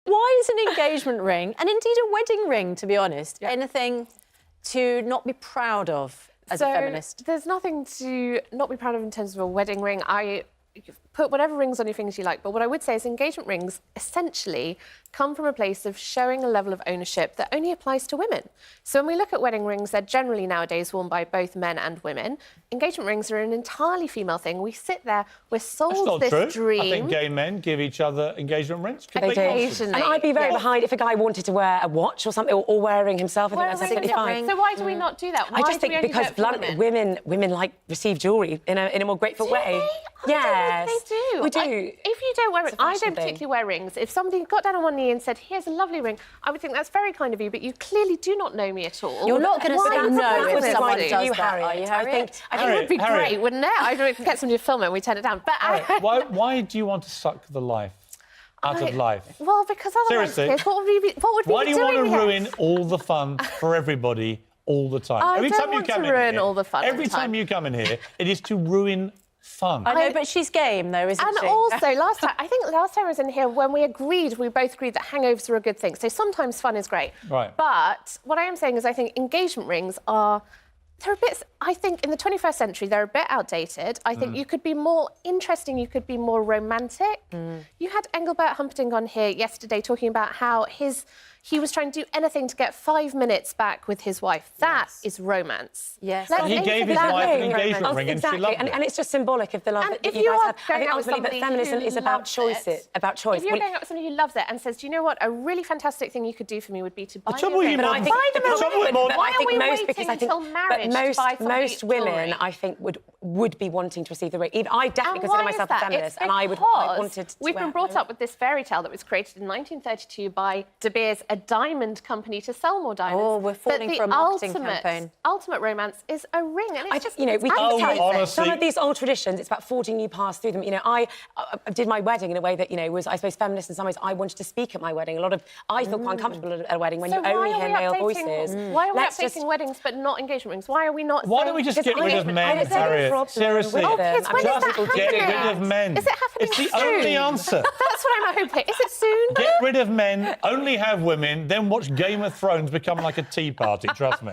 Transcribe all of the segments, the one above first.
Why is an engagement ring, and indeed a wedding ring, to be honest, anything to not be proud of as a feminist? There's nothing to not be proud of in terms of a wedding ring. You put whatever rings on your fingers you like, but what I would say is engagement rings essentially come from a place of showing a level of ownership that only applies to women. So when we look at wedding rings, they're generally nowadays worn by both men and women. Engagement rings are an entirely female thing. We sit there, we're sold this dream. I think gay men give each other engagement rings. They do. And I'd be very behind if a guy wanted to wear a watch or something, or wearing himself. I think that's absolutely fine. So why do we not do that? Why I just think because bluntly, women like receive jewellery in a more grateful way. Yes, they do. We do. If you don't wear rings, I don't particularly wear rings. If somebody got down on one knee and said, "Here's a lovely ring," I would think that's very kind of you, but you clearly do not know me at all. You're not going to say no if someone does that, Harriet. are you, Harriet? I think it would be great, wouldn't it? I'd get somebody to film it and we turn it down. But why do you want to suck the life out of life? Well, because otherwise, seriously, Piers, what would we be why do you want to here? ruin all the fun for everybody all the time? I don't want to ruin all the fun. Every time you come in here, it is to ruin fun. I know, but she's game, though, isn't she? And also, last time I was in here, when we both agreed that hangovers are a good thing. So sometimes fun is great. Right. But what I am saying is I think engagement rings they're a bit, I think in the 21st century, they're a bit outdated. I think you could be more interesting, you could be more romantic. You had Engelbert Humperdinck on here yesterday talking about how he was trying to do anything to get 5 minutes back with his wife. That is romance. Yes. And he gave his wife an engagement ring and she loved it. And it's just symbolic of the love that you guys have. I think ultimately that feminism is about choices, about choice. If you're going out with somebody who loves it and says, do you know what, a really fantastic thing you could do for me would be to buy me a ring. Why are we waiting until marriage to buy something most women, I think, would be wanting to receive the ring. I definitely consider myself a feminist, and I wanted to. We've been brought up with this fairy tale that was created in 1932 by De Beers, a diamond company, to sell more diamonds. Oh, we're falling for a marketing campaign. Ultimate romance is a ring, and it's just, we honestly, some of these old traditions. It's about forging new paths through them. I did my wedding in a way that was, I suppose, feminist in some ways. I wanted to speak at my wedding. I feel quite uncomfortable at a wedding when you only hear male voices. Why are we updating weddings but not engagement rings? Why are we not? Why don't we just get rid of men, Harriet? Seriously. Piers, when is that happening? Get rid of men. Is it happening soon? It's the soon? only answer. That's what I'm hoping. Is it soon? Get rid of men, only have women, then watch Game of Thrones become like a tea party, trust me.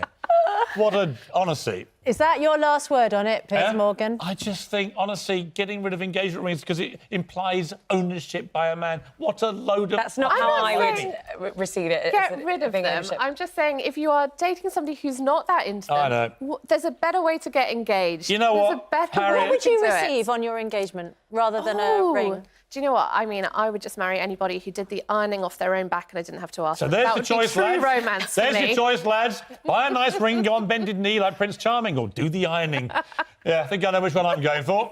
What a... Honestly. Is that your last word on it, Piers Morgan? I just think, honestly, getting rid of engagement rings because it implies ownership by a man. What a load of... That's not how I would receive it. Get rid of them. Ownership. I'm just saying, if you are dating somebody who's not that into them... I know. There's a better way to get engaged. You know what, What would you receive on your engagement rather than a ring? Do you know what? I mean, I would just marry anybody who did the ironing off their own back and I didn't have to ask. So there's the choice, lads. Romance there's your choice, lads. Buy a nice ring, go on bended knee like Prince Charming, or do the ironing. Yeah, I think I know which one I'm going for.